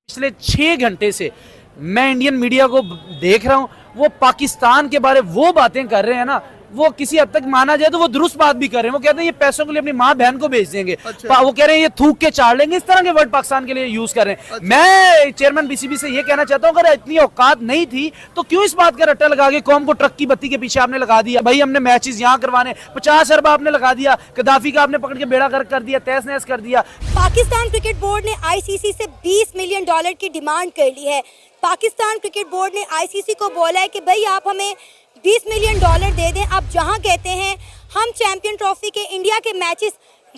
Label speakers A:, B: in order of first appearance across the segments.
A: पिछले 6 घंटे से मैं इंडियन मीडिया को देख रहा हूं, वो पाकिस्तान के बारे वो बातें कर रहे हैं ना, वो किसी हद तक माना जाए तो वो दुरुस्त बात भी कर रहे हैं। वो कहते हैं ये पैसों के लिए अपनी माँ बहन को भेज देंगे।
B: अच्छा।
A: वो कह रहे हैं ये थूक के चाड़ लेंगे, इस तरह के वर्ड पाकिस्तान के लिए यूज कर रहे हैं।
B: अच्छा।
A: मैं चेयरमैन बीसीबी से ये कहना चाहता हूँ, अगर इतनी औकात नहीं थी तो क्यों इस बात का रट्टा लगा के कौम को ट्रक की बत्ती के पीछे आपने लगा दिया। भाई हमने मैचेस यहाँ करवाने 50 अरब आपने लगा दिया, कदाफी का आपने पकड़ के बेड़ा गर्क कर दिया, तहस नहस कर दिया।
C: पाकिस्तान क्रिकेट बोर्ड ने आईसीसी से $20 मिलियन की डिमांड कर ली है। पाकिस्तान क्रिकेट बोर्ड ने आईसीसी को बोला है कि भाई आप हमें $20 मिलियन दे दें, आप जहां कहते हैं हम चैंपियन ट्रॉफी के इंडिया के मैचेस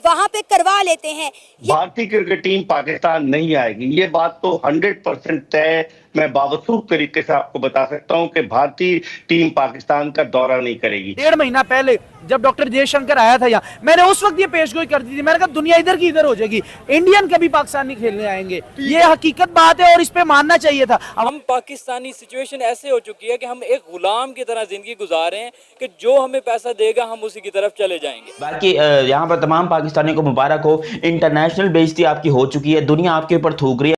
C: वहां पे करवा लेते हैं।
D: भारतीय क्रिकेट टीम पाकिस्तान नहीं आएगी, ये बात तो 100% तय। मैं बावसूख तरीके से आपको बता सकता हूं कि भारतीय टीम पाकिस्तान का दौरा नहीं करेगी।
A: 1.5 महीना पहले जब डॉक्टर जयशंकर आया था यहाँ, मैंने उस वक्त ये पेशगोई कर दी थी। मैंने कहा दुनिया इधर की इधर हो जाएगी, इंडियन कभी पाकिस्तान नहीं खेलने आएंगे। ये हकीकत बात है और इस पे मानना चाहिए था। अब
E: हम पाकिस्तानी सिचुएशन ऐसे हो चुकी है कि हम एक गुलाम की तरह जिंदगी गुजार रहे हैं कि जो हमें पैसा देगा हम उसी की तरफ चले जाएंगे।
F: बाकी यहाँ पर तमाम पाकिस्तानियों को मुबारक हो, इंटरनेशनल बेइज्जती आपकी हो चुकी है, दुनिया आपके ऊपर थूक रही है।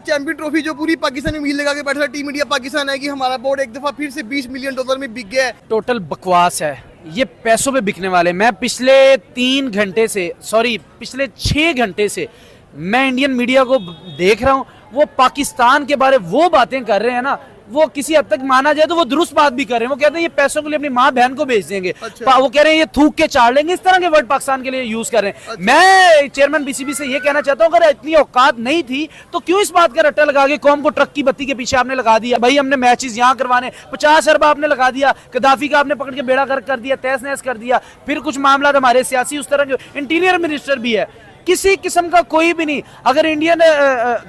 B: चैंपियन ट्रॉफी जो पूरी पाकिस्तान में मील लगा के बैठा था, टीम इंडिया पाकिस्तान आएगी, हमारा बोर्ड एक दफा फिर से $20 मिलियन में बिक गया है।
A: टोटल बकवास है, ये पैसों पे बिकने वाले। मैं पिछले 6 घंटे से मैं इंडियन मीडिया को देख रहा हूं, वो पाकिस्तान के बारे वो बातें कर रहे हैं ना, वो किसी हद तक माना जाए तो वो दुरुस्त बात भी कर रहे हैं। वो कहते हैं ये पैसों के लिए अपनी माँ बहन को भेज देंगे।
B: अच्छा।
A: वो कह रहे हैं ये थूक के चाड़ लेंगे, इस तरह के वर्ड पाकिस्तान के लिए यूज कर रहे हैं।
B: अच्छा।
A: मैं चेयरमैन बीसीबी से ये कहना चाहता हूँ, अगर इतनी औकात नहीं थी तो क्यों इस बात का रट्टा लगा के कौम को ट्रक की बत्ती के पीछे आपने लगा दिया। भाई हमने मैचेस यहाँ करवाने 50 अरब आपने लगा दिया, कदाफी का आपने पकड़ के बेड़ा गर्क कर दिया, तहस नहस कर दिया। फिर कुछ मामला हमारे सियासी उस तरह के, इंटीरियर मिनिस्टर भी है, किसी किस्म का कोई भी नहीं। अगर इंडियन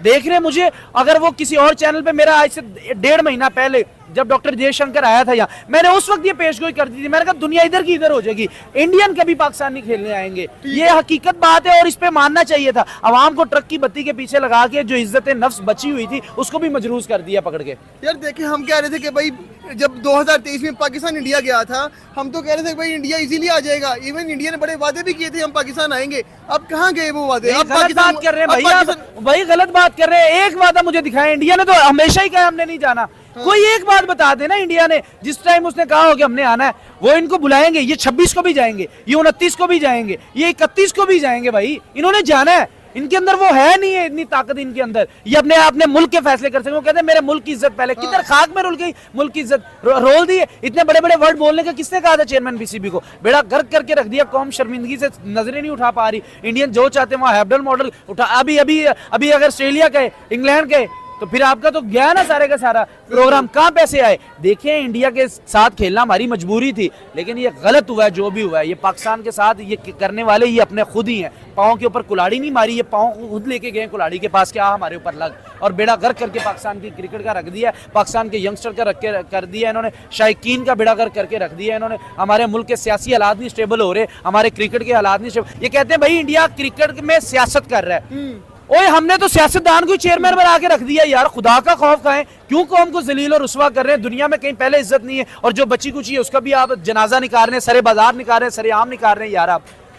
A: देख रहे मुझे, अगर वो किसी और चैनल पे, मेरा आज से 1.5 महीना पहले जब डॉक्टर जयशंकर आया था यहाँ, मैंने उस वक्त ये पेशगोई कर दी थी। मैंने कहा दुनिया इधर की इधर हो जाएगी, इंडियन कभी पाकिस्तान नहीं खेलने आएंगे। ये हकीकत बात है और इस पे मानना चाहिए था। अवाम को ट्रक की बत्ती के पीछे लगा के जो इज्जत नफ्स बची हुई थी उसको भी मजरूस कर दिया पकड़ के।
B: यार देखिए, हम कह रहे थे कि भाई जब 2023 में पाकिस्तान इंडिया गया था, हम तो कह रहे थे भाई इंडिया इजीली आ जाएगा। इवन इंडिया ने बड़े वादे भी किए थे हम पाकिस्तान आएंगे। अब कहाँ गए वो वादे?
A: अब गलत बात कर रहे हैं भैया, भाई गलत बात कर रहे हैं। एक वादा मुझे दिखाया, इंडिया ने तो हमेशा ही कहा हमने नहीं जाना। कोई एक बात बता देना इंडिया ने, जिस टाइम उसने कहा हो कि हमने आना है, वो इनको बुलाएंगे। ये 26 को भी जाएंगे, ये 29 को भी जाएंगे, ये 31 को भी जाएंगे। भाई इन्होंने जाना है, इनके अंदर वो है नहीं है इतनी ताकत इनके अंदर, ये अपने मुल्क के फैसले कर सके। वो कहते हैं मेरे मुल्क की इज्जत पहले। किधर खाक में रुल गई मुल्क की इज्जत, रोल दी है। इतने बड़े बड़े वर्ड बोलने का किसने कहा था चेयरमैन बीसीबी को? बेड़ा गर्क करके रख दिया, कौम शर्मिंदगी से नजरें नहीं उठा पा रही। इंडियन जो चाहते हैं वहां हैब्डल मॉडल उठा। अभी अगर ऑस्ट्रेलिया गए, इंग्लैंड गए, तो फिर आपका तो गया ना सारे का सारा प्रोग्राम। कहां पैसे आए? देखिए इंडिया के साथ खेलना हमारी मजबूरी थी, लेकिन ये गलत हुआ है जो भी हुआ है। ये पाकिस्तान के साथ ये करने वाले ये अपने खुद ही हैं। पाँव के ऊपर कुल्हाड़ी नहीं मारी, ये पाँव खुद लेके गए कुल्हाड़ी के पास, क्या हमारे ऊपर लग, और बेड़ा गर्क करके पाकिस्तान की क्रिकेट का रख दिया, पाकिस्तान के यंगस्टर का कर दिया इन्होंने, शायकीन का बेड़ा गर्क करके रख दिया इन्होंने। हमारे मुल्क के सियासी हालात नहीं स्टेबल हो रहे, हमारे क्रिकेट के हालात नहीं स्टेबल। ये कहते हैं भाई इंडिया क्रिकेट में सियासत कर रहा है। ओए हमने तो सियासतदान को चेयरमैन बना के रख दिया यार, खुदा का खौफ खाएं। क्यों कौम को जलील और रुसवा कर रहे हैं? दुनिया में कहीं पहले इज्जत नहीं है, और जो बची कुची है उसका भी आप जनाजा निकाल रहे हैं, सरे बाजार निकाल रहे हैं, सरे आम निकाल रहे हैं।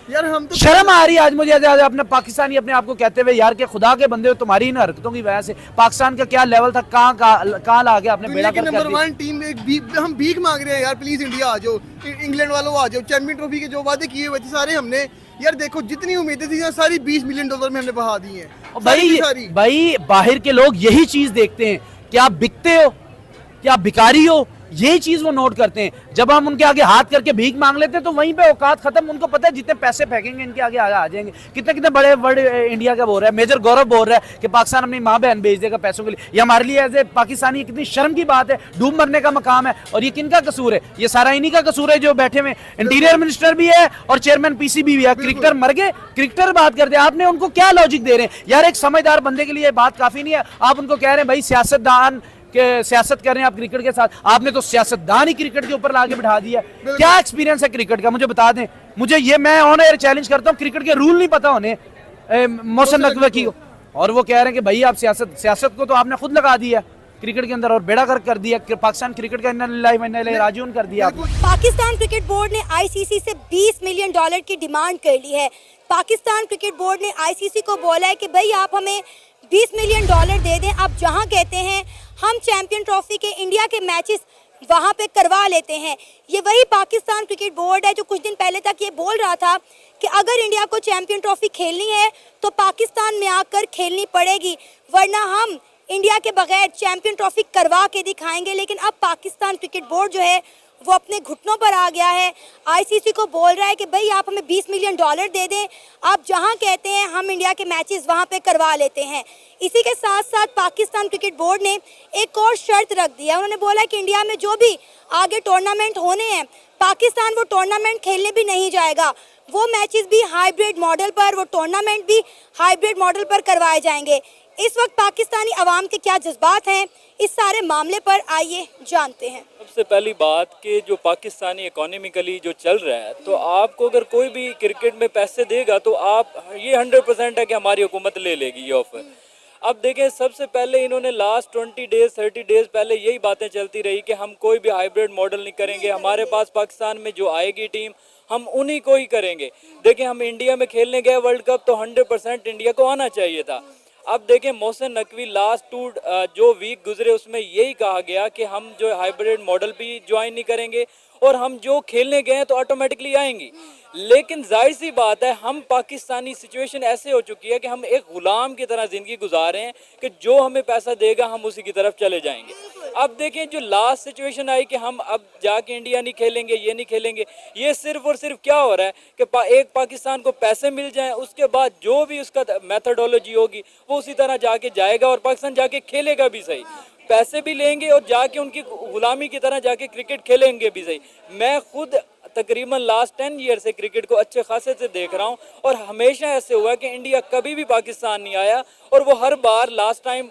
A: यार हम तो शर्म आ रही है आज मुझे अपने पाकिस्तानी अपने आप को कहते हुए यार, के खुदा के बंदे हो, तुम्हारी इन हरकतों की वजह से पाकिस्तान का क्या लेवल था, कहाँ ला गया अपने बेड़ा गर्क कर
B: नंबर 1 टीम में। हम भीख मांग रहे हैं यार, प्लीज इंडिया आ जाओ, इंग्लैंड वालों आ जाओ। चैंपियन ट्रॉफी के जो वादे किए हुए थे सारे हमने, यार देखो जितनी उम्मीदें थी सारी $20 मिलियन में हमने बहा दी हैं।
A: भाई बाहर के लोग यही चीज देखते हैं, क्या आप बिकते हो, क्या आप भिखारी हो, यही चीज वो नोट करते हैं। जब हम उनके आगे हाथ करके भीख मांग लेते हैं तो वहीं पे औकात खत्म। उनको पता है जितने पैसे फेंकेंगे इनके आगे आ जाएंगे। कितने बड़े वर्ड इंडिया का बोल रहा है, मेजर गौरव बोल रहा है कि पाकिस्तान अपनी माँ बहन भेज देगा पैसों के लिए। ये हमारे लिए एज ए पाकिस्तानी कितनी शर्म की बात है, डूब मरने का मकाम है। और ये किनका कसूर है? ये सारा इन्हीं का कसूर है जो बैठे हुए इंटीरियर मिनिस्टर भी है और चेयरमैन पीसीबी भी है। क्रिकेटर मर गए, क्रिकेटर बात करते हैं, आपने उनको क्या लॉजिक दे रहे हैं यार? एक समझदार बंदे के लिए बात काफी नहीं है, आप उनको कह रहे हैं भाई सियासतदान के सियासत कर रहे हैं आप क्रिकेट के साथ। आपने तो सियासतदान ही क्रिकेट के ऊपर लाके बिठा दिया। क्या एक्सपीरियंस है क्रिकेट का मुझे बता दें। मुझे ये, मैं ऑन एयर चैलेंज करता हूँ, क्रिकेट के रूल नहीं पता होने मोहसिन नकवी की, और वो कह रहे हैं कि भाई आप सियासत को तो आपने खुद लगा दिया। क्रिकेट के अंदर और बेड़ा गर्क कर दिया पाकिस्तान क्रिकेट का, इन्ना लिल्लाहि व इन्ना इलैहि राजिऊन कर दिया।
C: पाकिस्तान क्रिकेट बोर्ड ने आईसीसी से 20 मिलियन डॉलर की डिमांड कर ली है। पाकिस्तान क्रिकेट बोर्ड ने आईसीसी को बोला है कि भाई आप हमें 20 मिलियन डॉलर दे दें, आप जहां कहते हैं हम चैंपियन ट्रॉफी के इंडिया के मैचेस वहां पे करवा लेते हैं। ये वही पाकिस्तान क्रिकेट बोर्ड है जो कुछ दिन पहले तक ये बोल रहा था कि अगर इंडिया को चैंपियन ट्रॉफी खेलनी है तो पाकिस्तान में आकर खेलनी पड़ेगी, वरना हम इंडिया के बगैर चैंपियन ट्रॉफी करवा के दिखाएंगे। लेकिन अब पाकिस्तान क्रिकेट बोर्ड जो है वो अपने घुटनों पर आ गया है। आईसीसी को बोल रहा है कि भाई आप हमें 20 मिलियन डॉलर दे दें, आप जहां कहते हैं हम इंडिया के मैचेस वहां पे करवा लेते हैं। इसी के साथ साथ पाकिस्तान क्रिकेट बोर्ड ने एक और शर्त रख दी है। उन्होंने बोला कि इंडिया में जो भी आगे टूर्नामेंट होने हैं, पाकिस्तान वो टूर्नामेंट खेलने भी नहीं जाएगा। वो मैचेस भी हाइब्रिड मॉडल पर, वो टूर्नामेंट भी हाइब्रिड मॉडल पर करवाए जाएंगे। इस वक्त पाकिस्तानी अवाम के क्या जज्बात हैं, इस सारे मामले पर आइए जानते हैं।
E: सबसे पहली बात कि जो पाकिस्तानी इकोनॉमिकली जो चल रहा है, तो आपको अगर कोई भी क्रिकेट में पैसे देगा तो आप ये 100% है कि हमारी हुकूमत ले लेगी ये ऑफर। अब देखें, सबसे पहले इन्होंने लास्ट 20 डेज 30 डेज पहले यही बातें चलती रही कि हम कोई भी हाइब्रिड मॉडल नहीं करेंगे, हमारे पास पाकिस्तान में जो आएगी टीम हम उन्हीं को ही करेंगे। देखें, हम इंडिया में खेलने गए वर्ल्ड कप तो 100% इंडिया को आना चाहिए था। अब देखें, मोहसिन नकवी लास्ट 2 जो वीक गुजरे उसमें यही कहा गया कि हम जो हाइब्रिड मॉडल भी ज्वाइन नहीं करेंगे और हम जो खेलने गए हैं तो ऑटोमेटिकली आएंगी। लेकिन जाहिर सी बात है, हम पाकिस्तानी सिचुएशन ऐसे हो चुकी है कि हम एक गुलाम की तरह ज़िंदगी गुजार रहे हैं कि जो हमें पैसा देगा हम उसी की तरफ चले जाएंगे। अब देखें, जो लास्ट सिचुएशन आई कि हम अब जाके इंडिया नहीं खेलेंगे, ये नहीं खेलेंगे, ये सिर्फ और सिर्फ क्या हो रहा है कि एक पाकिस्तान को पैसे मिल जाएं, उसके बाद जो भी उसका मेथडोलॉजी होगी वो उसी तरह जाके जाएगा और पाकिस्तान जाके खेलेगा भी सही, पैसे भी लेंगे और जाके उनकी गुलामी की तरह जाके क्रिकेट खेलेंगे भी सही। मैं खुद तकरीबन लास्ट 10 ईयर से क्रिकेट को अच्छे खासे से देख रहा हूँ और हमेशा ऐसे हुआ कि इंडिया कभी भी पाकिस्तान नहीं आया और वो हर बार लास्ट टाइम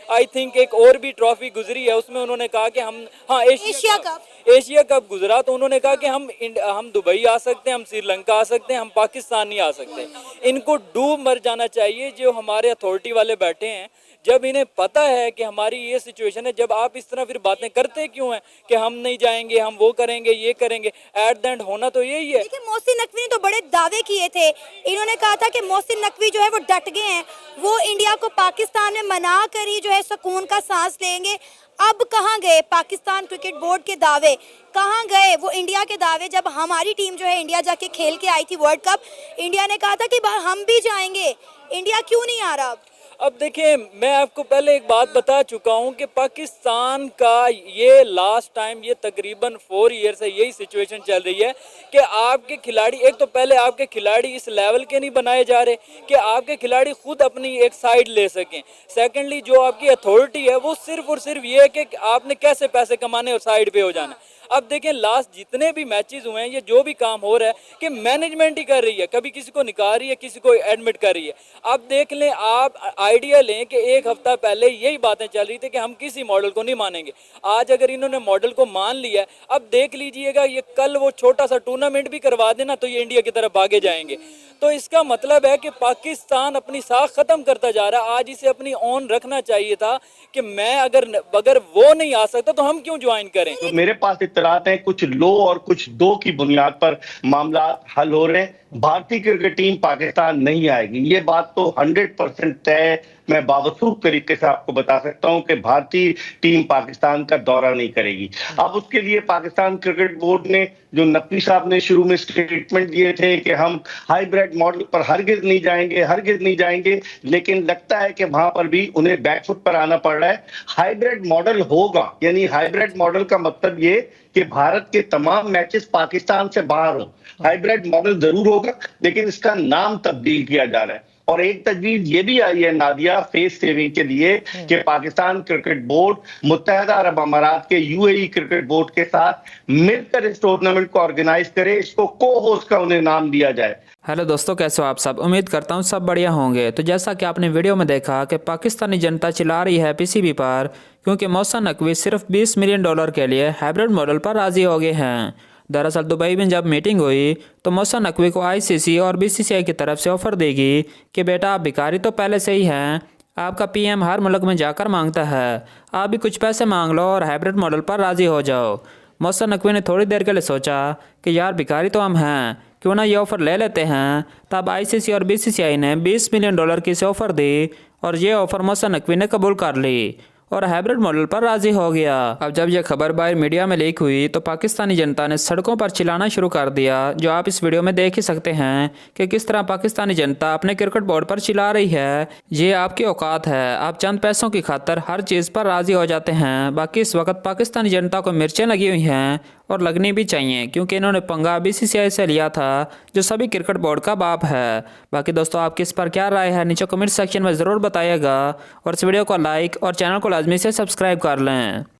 E: आई थिंक एक और भी ट्रॉफी गुजरी है, उसमें उन्होंने कहा कि हम एशिया कप गुजरा तो उन्होंने कहा कि हम दुबई आ सकते हैं, हम श्रीलंका आ सकते हैं, हम पाकिस्तान नहीं आ सकते। इनको डूब मर जाना चाहिए जो हमारे अथॉरिटी वाले बैठे हैं। जब इन्हें पता है कि हमारी ये सिचुएशन है, जब आप इस तरह फिर बातें करते क्यों हैं कि हम नहीं जाएंगे, हम वो करेंगे, ये करेंगे। एट द एंड होना तो यही है।
C: देखिए, मोहसिन नकवी ने तो बड़े दावे किए थे। इन्होंने कहा था कि मोहसिन नकवी जो है वो डट गए हैं, वो इंडिया को पाकिस्तान में मना कर ही जो है सुकून का सांस लेंगे। अब कहाँ गए पाकिस्तान क्रिकेट बोर्ड के दावे, कहाँ गए वो इंडिया के दावे? जब हमारी टीम जो है इंडिया जाके खेल के आई थी वर्ल्ड कप, इंडिया ने कहा था कि हम भी जाएंगे, इंडिया क्यों नहीं आ रहा?
E: अब देखिए, मैं आपको पहले एक बात बता चुका हूं कि पाकिस्तान का ये लास्ट टाइम ये तकरीबन 4 ईयर से यही सिचुएशन चल रही है कि आपके खिलाड़ी, एक तो पहले आपके खिलाड़ी इस लेवल के नहीं बनाए जा रहे कि आपके खिलाड़ी खुद अपनी एक साइड ले सकें। सेकेंडली, जो आपकी अथॉरिटी है वो सिर्फ और सिर्फ ये है कि आपने कैसे पैसे कमाने और साइड पे हो जाना। अब देखें, लास्ट जितने भी मैचेस हुए हैं, ये जो भी काम हो रहा है कि मैनेजमेंट ही कर रही है, कभी किसी को निकाल रही है, किसी को एडमिट कर रही है। अब देख लें, आप आइडिया लें कि एक हफ्ता पहले यही बातें चल रही थी कि हम किसी मॉडल को नहीं मानेंगे। आज अगर इन्होंने मॉडल को मान लिया, अब देख लीजिएगा ये कल वो छोटा सा टूर्नामेंट भी करवा देना तो ये इंडिया की तरफ भागे जाएंगे। तो इसका मतलब है कि पाकिस्तान अपनी साख खत्म करता जा रहा है। आज इसे अपनी ऑन रखना चाहिए था कि मैं अगर वो नहीं आ सकता तो हम क्यों ज्वाइन करें।
D: तो मेरे पास इत्तलात हैं, कुछ लो और कुछ दो की बुनियाद पर मामला हल हो रहे हैं। भारतीय क्रिकेट टीम पाकिस्तान नहीं आएगी, ये बात तो 100% तय। मैं बावसूख तरीके से आपको बता सकता हूं कि भारतीय टीम पाकिस्तान का दौरा नहीं करेगी। अब उसके लिए पाकिस्तान क्रिकेट बोर्ड ने, जो नकवी साहब ने शुरू में स्टेटमेंट दिए थे कि हम हाइब्रिड मॉडल पर हरगिज नहीं जाएंगे, लेकिन लगता है कि वहां पर भी उन्हें बैकफुट पर आना पड़ रहा है। हाइब्रिड मॉडल होगा, यानी हाइब्रिड मॉडल का मतलब ये कि भारत के तमाम मैचेस पाकिस्तान से बाहर हो। हाइब्रिड मॉडल जरूर होगा, लेकिन इसका नाम तब्दील किया जा रहा है। और एक तजवीज ये भी आई है नादिया, फेस सेविंग के लिए, कि पाकिस्तान क्रिकेट बोर्ड मुत्तहदा अरब अमारात के यूएई क्रिकेट बोर्ड के साथ मिलकर इस टूर्नामेंट को ऑर्गेनाइज करे, इसको को होस्ट का उन्हें नाम दिया जाए।
G: हेलो दोस्तों, कैसे हो आप सब? उम्मीद करता हूँ सब बढ़िया होंगे। तो जैसा कि आपने वीडियो में देखा कि पाकिस्तानी जनता चिल्ला रही है पीसीबी पर, क्योंकि मोहसिन नकवी सिर्फ $20 मिलियन के लिए हाइब्रिड मॉडल पर राजी हो गए हैं। दरअसल दुबई में जब मीटिंग हुई तो मोहसिन नकवी को आईसीसी और बीसीसीआई की तरफ से ऑफर देगी कि बेटा आप भिखारी तो पहले से ही हैं, आपका पीएम हर मुल्क में जाकर मांगता है, आप भी कुछ पैसे मांग लो और हाइब्रिड मॉडल पर राज़ी हो जाओ। मोहसिन नकवी ने थोड़ी देर के लिए सोचा कि यार भिखारी तो हम हैं, क्यों ना ये ऑफ़र ले लेते हैं। तब आईसीसी और बीसीसीआई ने $20 मिलियन की इसे ऑफ़र दी और ये ऑफ़र मोहसिन नकवी ने कबूल कर ली और हाइब्रिड मॉडल पर राज़ी हो गया। अब जब यह खबर बाहर मीडिया में लीक हुई तो पाकिस्तानी जनता ने सड़कों पर चिल्लाना शुरू कर दिया, जो आप इस वीडियो में देख ही सकते हैं कि किस तरह पाकिस्तानी जनता अपने क्रिकेट बोर्ड पर चिल्ला रही है। ये आपकी औकात है, आप चंद पैसों की खातर हर चीज़ पर राज़ी हो जाते हैं। बाकी इस वक्त पाकिस्तानी जनता को मिर्चें लगी हुई हैं और लगनी भी चाहिए, क्योंकि इन्होंने पंगा बीसीसीआई से लिया था, जो सभी क्रिकेट बोर्ड का बाप है। बाकी दोस्तों, आपकी इस पर क्या राय है, नीचे कमेंट सेक्शन में ज़रूर बताइएगा और इस वीडियो को लाइक और चैनल को लाजमी से सब्सक्राइब कर लें।